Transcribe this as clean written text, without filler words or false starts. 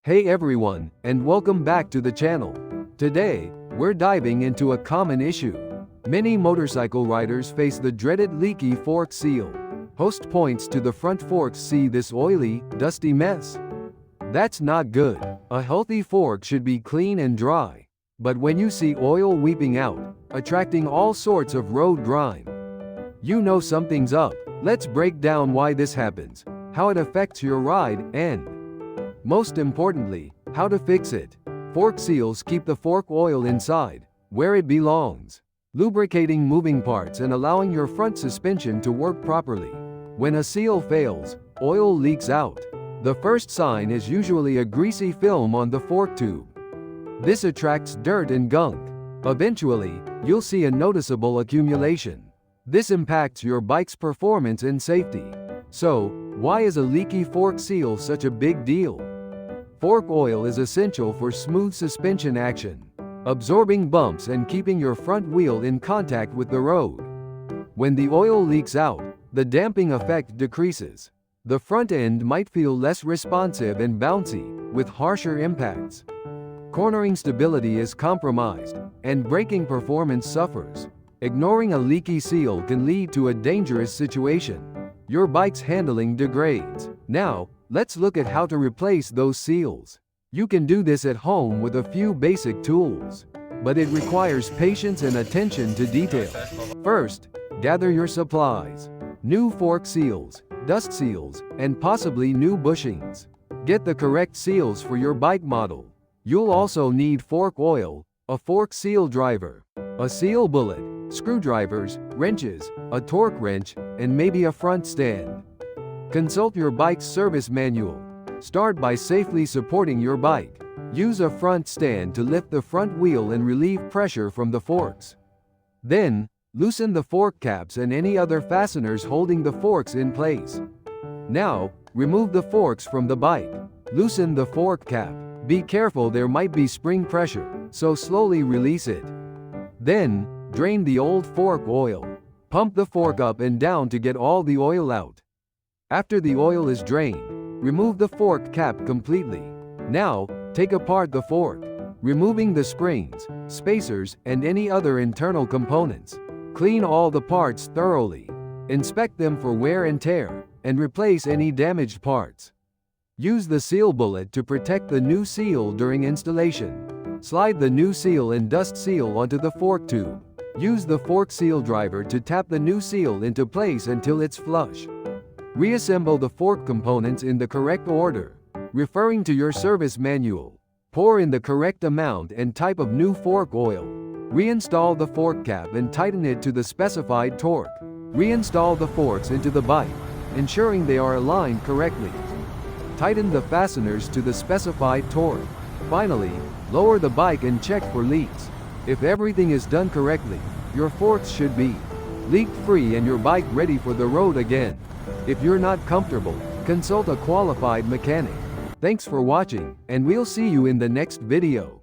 Hey everyone, and welcome back to the channel. Today, we're diving into a common issue. Many motorcycle riders face the dreaded leaky fork seal. Host points to the front forks. See this oily, dusty mess? That's not good. A healthy fork should be clean and dry. But when you see oil weeping out, attracting all sorts of road grime, you know something's up. Let's break down why this happens, how it affects your ride, and most importantly, how to fix it. Fork seals keep the fork oil inside, where it belongs, lubricating moving parts and allowing your front suspension to work properly. When a seal fails, oil leaks out. The first sign is usually a greasy film on the fork tube. This attracts dirt and gunk. Eventually, you'll see a noticeable accumulation. This impacts your bike's performance and safety. So, why is a leaky fork seal such a big deal? Fork oil is essential for smooth suspension action, absorbing bumps and keeping your front wheel in contact with the road. When the oil leaks out, the damping effect decreases. The front end might feel less responsive and bouncy, with harsher impacts. Cornering stability is compromised, and braking performance suffers. Ignoring a leaky seal can lead to a dangerous situation. Your bike's handling degrades. Now, let's look at how to replace those seals. You can do this at home with a few basic tools, but it requires patience and attention to detail. First, gather your supplies. New fork seals, dust seals, and possibly new bushings. Get the correct seals for your bike model. You'll also need fork oil, a fork seal driver, a seal bullet, screwdrivers, wrenches, a torque wrench, and maybe a front stand. Consult your bike's service manual. Start by safely supporting your bike. Use a front stand to lift the front wheel and relieve pressure from the forks. Then, loosen the fork caps and any other fasteners holding the forks in place. Now, remove the forks from the bike. Loosen the fork cap. Be careful, there might be spring pressure, so slowly release it. Then, drain the old fork oil. Pump the fork up and down to get all the oil out. After the oil is drained, remove the fork cap completely. Now, take apart the fork, removing the springs, spacers, and any other internal components. Clean all the parts thoroughly. Inspect them for wear and tear, and replace any damaged parts. Use the seal bullet to protect the new seal during installation. Slide the new seal and dust seal onto the fork tube. Use the fork seal driver to tap the new seal into place until it's flush. Reassemble the fork components in the correct order, referring to your service manual. Pour in the correct amount and type of new fork oil. Reinstall the fork cap and tighten it to the specified torque. Reinstall the forks into the bike, ensuring they are aligned correctly. Tighten the fasteners to the specified torque. Finally, lower the bike and check for leaks. If everything is done correctly, your forks should be leak-free and your bike ready for the road again. If you're not comfortable, consult a qualified mechanic. Thanks for watching, and we'll see you in the next video.